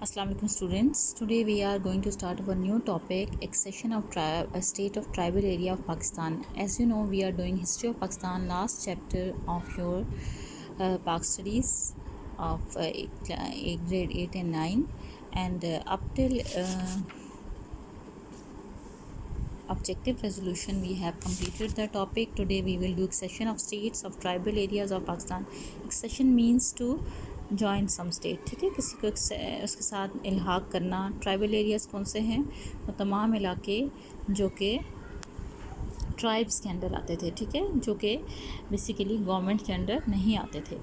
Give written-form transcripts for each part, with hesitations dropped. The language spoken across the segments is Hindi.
Assalamu alaikum students. Today we are going to start our new topic, accession of state of tribal area of Pakistan. As you know, we are doing history of Pakistan, last chapter of your Pak studies of grade 8 and 9, and up till objective resolution we have completed the topic. Today we will do accession of states of tribal areas of Pakistan. Accession means to join some state, ठीक है, किसी को उसके साथ इल्हाक करना. ट्राइबल एरियाज़ कौन से हैं? वो तमाम इलाके जो कि ट्राइब्स के अंडर आते थे, ठीक है, जो कि बेसिकली गवर्नमेंट के अंडर नहीं आते थे.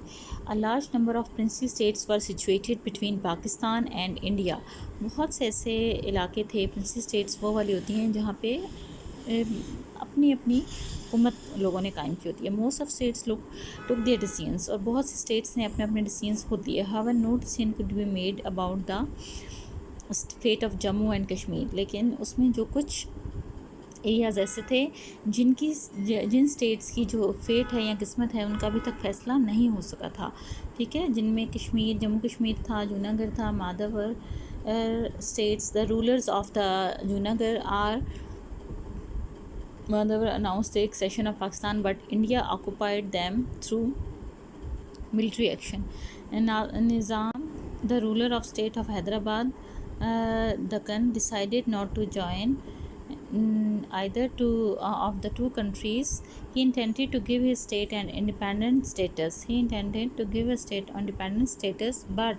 A large number of Princy states were situated between Pakistan and India. बहुत से ऐसे इलाके थे, प्रिंसी स्टेट्स वो वाली होती हैं जहाँ पे अपनी अपनी हुकूमत लोगों ने कायम की होती है. मोस्ट ऑफ स्टेट्स लोग टुक देयर डिसीजंस, और बहुत सी स्टेट्स ने अपने अपने डिसीजंस खुद दिए. However no decision could be made about the fate of Jammu and Kashmir. लेकिन उसमें जो कुछ एरियाज़ ऐसे थे जिन स्टेट्स की जो फेट है या किस्मत है उनका अभी तक फ़ैसला नहीं हो सका था, ठीक है, जिनमें कश्मीर, जम्मू कश्मीर था, जूनागढ़ था, Manavadar states. The rulers of the Junagadh are Mandawar announced the accession of Pakistan, but India occupied them through military action. And Nizam, the ruler of state of Hyderabad, Deccan, decided not to join either of the two countries. He intended to give his state an independent status. But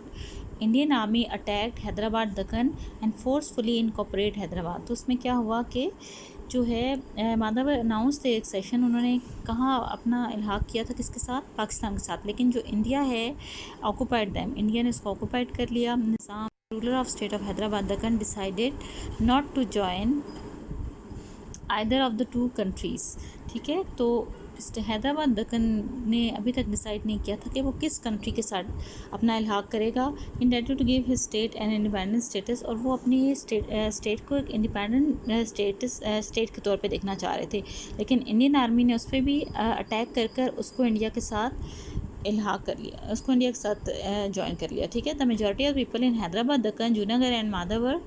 Indian army attacked Hyderabad, Deccan and forcefully incorporated Hyderabad. तो उसमें क्या हुआ कि जो है माधवर अनाउंस द एक्सेशन, उन्होंने कहाँ अपना इल्हाक किया था, किसके साथ? पाकिस्तान के साथ. लेकिन जो इंडिया है ऑक्यूपाइड दैम, इंडिया ने इसको ऑक्यूपाइड कर लिया. Nizam, ruler of state of Hyderabad, Deccan, decided not to join either of the two countries, ठीक है. तो हैदराबाद दक्कन ने अभी तक डिसाइड नहीं किया था कि वो किस कंट्री के साथ अपना इल्हाक करेगा. Intended to give his state an independent status, और वो अपनी स्टेट को एक इंडिपेंडेंट स्टेट के तौर पे देखना चाह रहे थे. लेकिन इंडियन आर्मी ने उस पर भी अटैक कर उसको इंडिया के साथ इल्हाक कर लिया, उसको इंडिया के साथ ज्वाइन कर लिया, ठीक है. The majority of people in Hyderabad, Deccan, Junagadh and Manavadar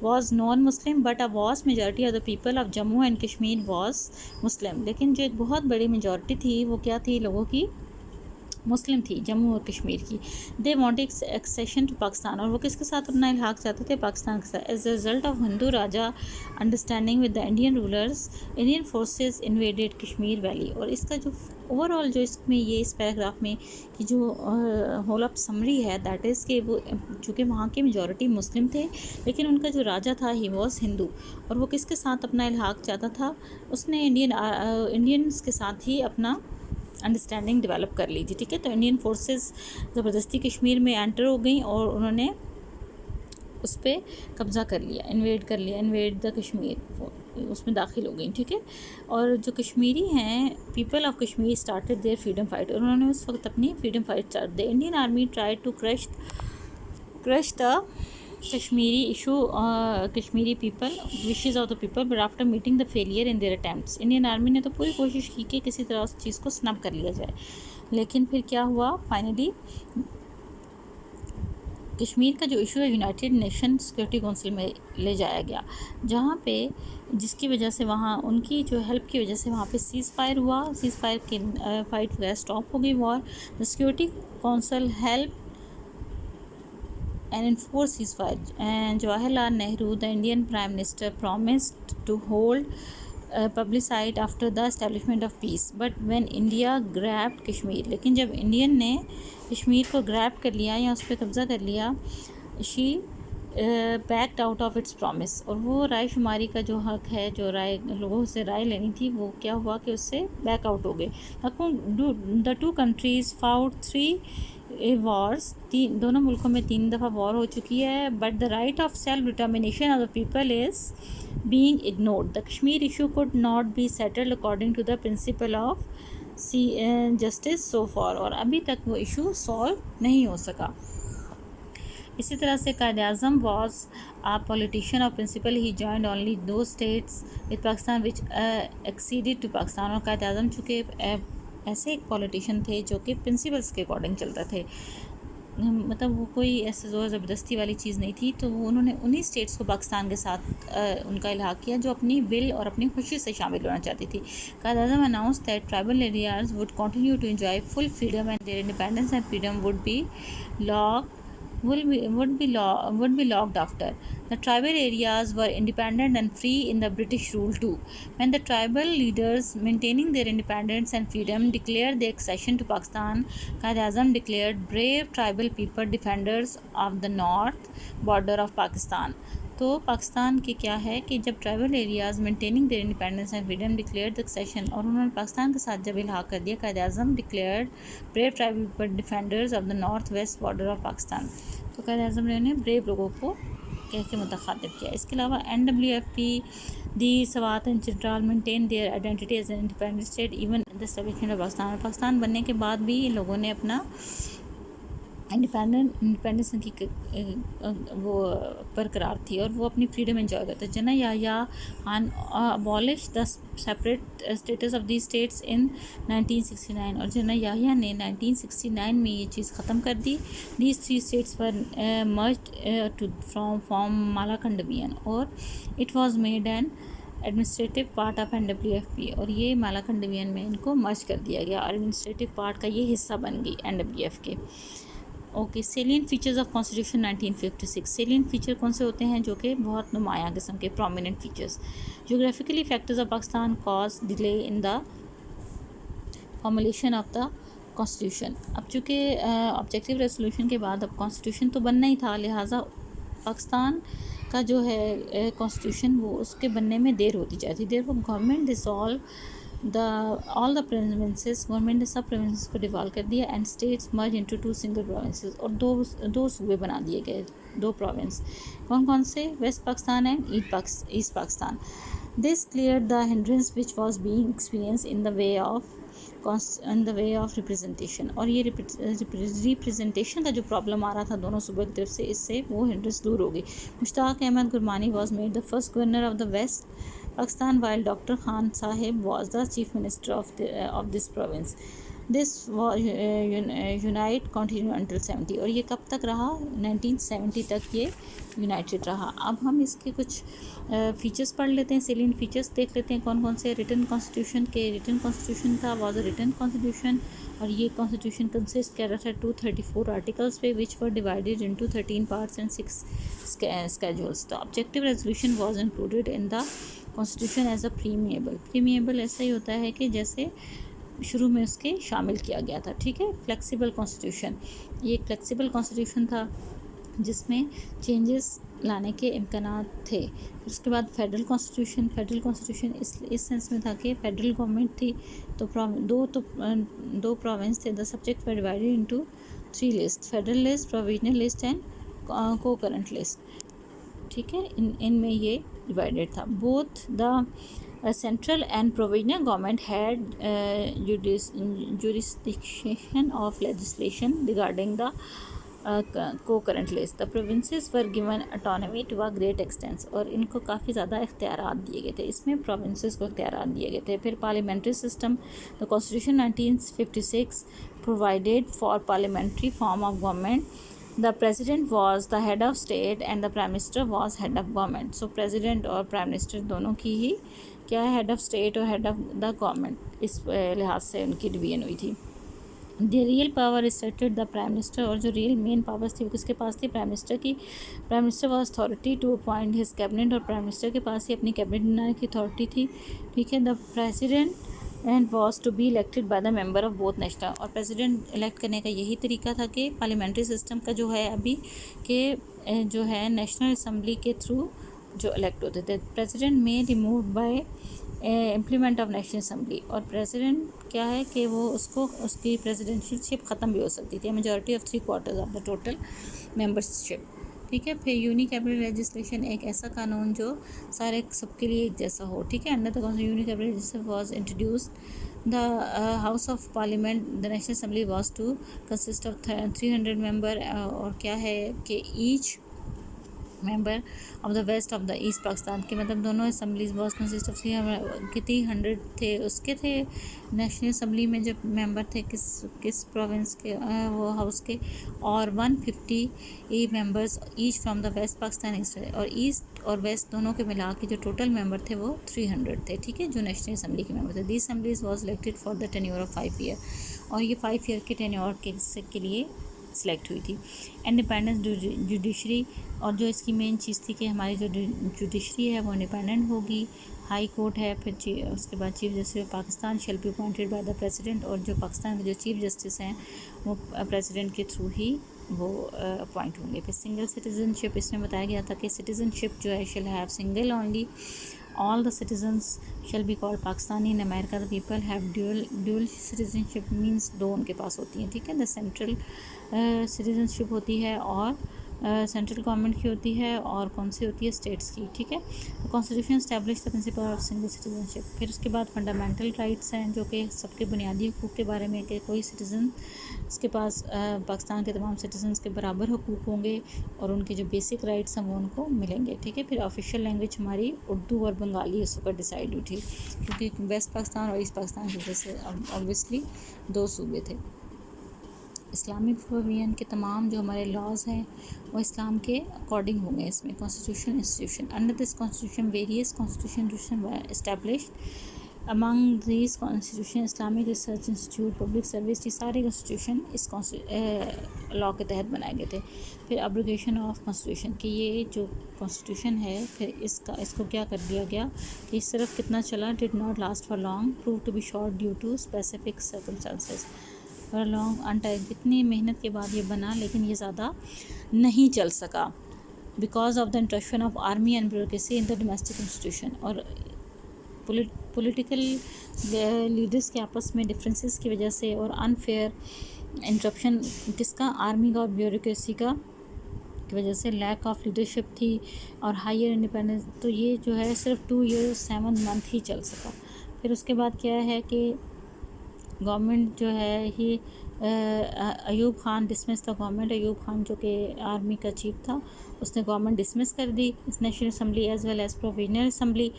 was non-Muslim, but a vast majority of the people of Jammu and Kashmir was Muslim. लेकिन जो एक बहुत बड़ी मेजॉरिटी थी वो क्या थी? लोगों की मुस्लिम थी, जम्मू और कश्मीर की. They wanted accession to Pakistan, और वो किसके साथ अपना इल्हाक चाहते थे? पाकिस्तान के साथ. As a result of Hindu raja understanding with the Indian rulers, Indian forces invaded Kashmir valley. और इसका जो ओवरऑल जो इसमें ये इस पैराग्राफ में कि जो होल ऑफ समरी है, दैट इज़ कि वो चूँकि वहाँ के मेजॉरिटी मुस्लिम थे, लेकिन उनका जो राजा था ही वॉज हिंदू, और वो किसके साथ अपना इल्हाक चाहता था? उसने इंडियंस के साथ ही अपना अंडरस्टैंडिंग डेवलप कर ली थी, ठीक है. तो इंडियन फोर्सेस ज़बरदस्ती कश्मीर में एंटर हो गई और उन्होंने उस पर कब्ज़ा कर लिया, इन्वेड द कश्मीर, उसमें दाखिल हो गई, ठीक है. और जो कश्मीरी हैं, people of Kashmir started their freedom fight, और उन्होंने उस वक्त अपनी फ्रीडम फाइट स्टार्ट दी. Indian army try to crush the Kashmiri issue, Kashmiri people wishes of the people, but after meeting the failure in their attempts. Indian army ने तो पूरी कोशिश की कि किसी तरह उस चीज़ को स्नब कर लिया जाए, लेकिन फिर क्या हुआ? फाइनली कश्मीर का जो इशू है यूनाइटेड नेशन सिक्योरिटी काउंसिल में ले जाया गया, जहाँ पे जिसकी वजह से वहाँ उनकी जो हेल्प की वजह से वहाँ पे सीज़ फायर हुआ. सीज़ फायर की फाइट वगैरह स्टॉप हो गई, war. The security council help and enforce ceasefire. And Jawaharlal Nehru, the Indian Prime Minister, promised to hold plebiscite after the establishment of peace. But when India grabbed Kashmir, लेकिन जब इंडियन ने कश्मीर को ग्रैब कर लिया या उस पर कब्ज़ा कर लिया, she backed out of its promise. और वो राय शुमारी का जो हक है, जो राय लोगों से राय लेनी थी, वो क्या हुआ कि उससे बैक आउट हो गए. The two countries fought 3 wars, दोनों मुल्कों में 3 दफ़ा वॉर हो चुकी है. But the right of self determination of the people is being ignored. The Kashmir issue could not be settled according to the principle of justice so far, और अभी तक वो इशू सॉल्व नहीं हो सका. इसी तरह से Quaid-e-Azam was a politician of principle, he joined only दो states with Pakistan which acceded to Pakistan. और कायद-ए-आज़म चूँकि ऐसे एक पॉलिटिशियन थे जो कि प्रिंसिपल्स के अकॉर्डिंग चलते थे. मतलब वो कोई ऐसे ज़ोर ज़बरदस्ती वाली चीज़ नहीं थी, तो वो उन्होंने उन्हीं स्टेट्स को पाकिस्तान के साथ उनका इल्हाक किया जो अपनी विल और अपनी खुशी से शामिल होना चाहती थी। Quaid-e-Azam announce that tribal areas would continue to enjoy full freedom and their independence and freedom would be locked after. The tribal areas were independent and free in the British rule too. When the tribal leaders, maintaining their independence and freedom, declared their accession to Pakistan, Quaid-e-Azam declared brave tribal people defenders of the north border of Pakistan. तो पाकिस्तान के क्या है कि जब tribal areas maintaining their independence and freedom declared the session, और उन्होंने पाकिस्तान के साथ जब इल्हाक कर दिया, Quaid-e-Azam declared brave tribal defenders of the north west border of Pakistan. तो कायद-ए-आज़म ने उन्हें ब्रेव लोगों को कह के मुतखातिब किया। इसके अलावा NWFP the Swat and Chitral maintain their identity as an independent state even the establishment of Pakistan. Pakistan बनने के बाद भी इन लोगों ने अपना इंडिपेंडेंस की वो बरकरार थी और वो अपनी फ्रीडम एंजॉय करते। जना Yahya Khan abolish the separate status of the states in 1969, और जना याह्या ने 1969 में ये चीज़ ख़त्म कर दी। These 3 states were merged to from Malakand division और it was made an administrative part of NWFP, और ये मालाकंड डिवीजन में इनको मर्ज कर दिया गया और एडमिनिस्ट्रेटिव पार्ट का ये हिस्सा बन गई NWF के। Okay, सेलियन features of constitution 1956। सेलियन feature कौन से होते हैं जो कि बहुत नुमायाँ किस्म के prominent features. Geographically factors of Pakistan cause delay in the formulation of the constitution. अब चूँकि ऑब्जेक्टिव रेजोल्यूशन के बाद अब कॉन्स्टिट्यूशन तो बनना ही था, लिहाजा पाकिस्तान का जो है कॉन्स्टिट्यूशन वो उसके बनने में देर होती जाती। देर वो government dissolve all the provinces, government ने सब प्रोविंसेस को डिवॉल्व कर दिया and states merge into 2 single provinces, और दो सूबे बना दिए गए, 2 प्रोविंस। कौन कौन से? West Pakistan and east Pakistan. This clear the hindrance which was being experience in the way of representation, और ये रिप्रेजेंटेशन का जो प्रॉब्लम आ रहा था दोनों सूबे की तरफ से, इससे वो हिंड्रेंस दूर हो गई। Mushtaq Ahmad Gurmani was made the first governor of the west Pakistan, while Dr. Khan Sahib was the chief minister of this province. This was unite continued until 70, और ये कब तक रहा? 1970 तक ये यूनाइटेड रहा। अब हम इसके कुछ फीचर्स पढ़ लेते हैं, सेलियंट फीचर्स देख लेते हैं कौन कौन से। रिटन कॉन्स्टिट्यूशन था, वाज अ रिटन कॉन्स्टिट्यूशन, और ये कॉन्स्टिट्यूशन कंसिस्ट कर रहा था 234 आर्टिकल्स पे which were divided into 13 parts and 6 schedules. The objective resolution was included in the constitution as a preamble ऐसा ही होता है कि जैसे शुरू में उसके शामिल किया गया था, ठीक है। फ्लेक्सिबल कॉन्स्टिट्यूशन, ये एक फ्लेक्सिबल कॉन्स्टिट्यूशन था जिसमें चेंजेस लाने के इम्कानात थे। फिर उसके बाद फेडरल कॉन्स्टिट्यूशन इस सेंस में था कि फेडरल गवर्नमेंट थी, तो दो प्रोविंस थे। The subject were divided into 3 list, federal list, provisional list and को करंट लिस्ट, ठीक है। इनमें ये डिवाइडेड था। Both the central and provisional government had jurisdiction of legislation regarding the co-current list. The provinces were given autonomy to a great extent, और इनको काफ़ी ज़्यादा इख्तियारात दिए गए थे, इसमें प्रोविंसेस को इख्तियारात दिए गए थे। फिर parliamentary system, the constitution 1956 provided for parliamentary form of government. The president was the head of state and the prime minister was head of government. So president और prime minister दोनों की ही क्या है, head of state और head of the government, इस लिहाज से उनकी डिवीजन हुई थी। The real power stated the prime minister, और जो रियल मेन पावर्स थी वो किसके पास थी? प्राइम मिनिस्टर की। Prime minister was authority to appoint his cabinet, और प्राइम मिनिस्टर के पास ही अपनी कैबिनेट बनाने की अथॉरिटी थी, ठीक है। The president and was to be elected by the member of both national, और प्रेसिडेंट इलेक्ट करने का यही तरीका था कि पार्लियामेंट्री सिस्टम का जो है अभी के जो है नेशनल असम्बली के थ्रू जो इलेक्ट होते थे। प्रेसिडेंट में remove by implement of national assembly, और प्रेसिडेंट क्या है कि वो उसकी प्रेसिडेंशियलशिप ख़त्म भी हो सकती थी, majority of 3/4 of the total membership, ठीक है। फिर यूनिकैबिनेट लेजिस्लेशन, एक ऐसा कानून जो सारे सबके लिए एक जैसा हो, ठीक है। Under the unicameral legislation was introduced the house of parliament, the national assembly was to consist of 300 member, और क्या है कि each member of the west of the east Pakistan के, मतलब दोनों असम्बलीज वॉज कंसिस्ट ऑफ कितनी 100 थे उसके थे नेशनल असम्बली में जब मेंबर थे किस प्रोविंस के वो हाउस के, और 150 members each from the west Pakistan east, और ईस्ट और वेस्ट दोनों के मिला के जो टोटल मेंबर थे वो 300 थे, ठीक है, जो नेशनल असम्बली के मेंबर थे। This assemblies was elected for the tenure of 5 year, और ये 5 ईयर के टेन्योर के लिए सिलेक्ट हुई थी। इंडिपेंडेंस जुडिशरी, और जो इसकी मेन चीज़ थी कि हमारी जो जुडिशरी है वो इंडिपेंडेंट होगी। हाई कोर्ट है, फिर उसके बाद chief justice of Pakistan shall be appointed by the president, और जो पाकिस्तान के जो चीफ जस्टिस हैं वो प्रेसिडेंट के थ्रू ही वो अपॉइंट होंगे। फिर सिंगल सिटीजनशिप, इसमें बताया गया था कि सिटीजनशिप जो है shall have single only, all the citizens shall be called Pakistani in America, the people have dual citizenship means दो उनके पास होती हैं, ठीक है। द सेंट्रल सिटीजनशिप होती है, और सेंट्रल गवर्नमेंट की होती है, और कौन सी होती है, स्टेट्स की, ठीक है। Constitution establish the principle of single citizenship. फिर उसके बाद फंडामेंटल राइट्स हैं जो कि सबके बुनियादी हकूक़ के बारे में, कि कोई सिटीज़न इसके पास पाकिस्तान के तमाम सिटीजन्स के बराबर हकूक़ होंगे, और उनके जो बेसिक राइट्स हैं वो उनको मिलेंगे, ठीक है। फिर ऑफिशियल लैंग्वेज हमारी उर्दू और बंगाली इस वक्त डिसाइड हुई थी, क्योंकि वेस्ट पाकिस्तान और ईस्ट पाकिस्तान की वजह से ऑब्वियसली दो सूबे थे। इस्लामिक प्रोविजन के तमाम जो हमारे लॉज हैं वो इस्लाम के अकॉर्डिंग होंगे। इसमें constitution institution, under this constitution various constitution established among this constitution Islamic research institute public service, ये सारे कॉन्स्टिट्यूशन इस लॉ के तहत बनाए गए थे। फिर अब्रोगेशन ऑफ कॉन्स्टिट्यूशन, कि ये जो कॉन्स्टिट्यूशन है फिर इसको क्या कर दिया गया कि सिर्फ कितना चला, did not last for long, prove to be short due to specific circumstances, for long अनटाइम, कितनी मेहनत के बाद ये बना लेकिन ये ज़्यादा नहीं चल सका, because of the interaction of army and bureaucracy in the domestic institution, और पॉलिटिकल लीडर्स के आपस में डिफरेंसेस की वजह से, और अनफेयर इंटरप्शन किसका, आर्मी का और ब्यूरोक्रेसी का की वजह से, लैक ऑफ लीडरशिप थी, और हायर इंडिपेंडेंस, तो ये जो है सिर्फ 2 years 7 months ही चल सका। फिर उसके बाद क्या है कि गवर्नमेंट जो है ही Ayub Khan dismissed the government, Ayub Khan जो कि आर्मी का चीफ था उसने गवर्नमेंट डिसमिस कर दी। इस national assembly as well as provisional assembly,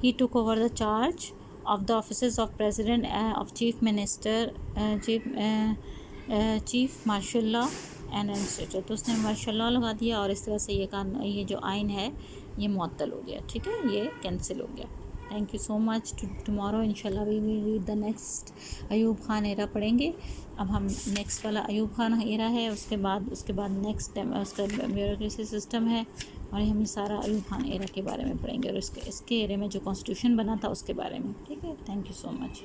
he took over the charge of the office of president of chief minister chief martial law and administrator, तो उसने मार्शल लॉ लगा दिया, और इस तरह से ये जो आइन है ये मुअत्तल हो गया, ठीक है, ये कैंसिल हो गया। Thank you so much. Tomorrow इंशाल्लाह we will read the next Ayub Khan era पढ़ेंगे। अब हम नेक्स्ट वाला अयूब खान एरा है, उसके बाद नेक्स्ट उसका ब्यूरोक्रेसी सिस्टम है, और हम ये सारा अयूब खान एरा के बारे में पढ़ेंगे, और इसके एरे में जो कॉन्स्टिट्यूशन बना था उसके बारे में, ठीक है। Thank you so much.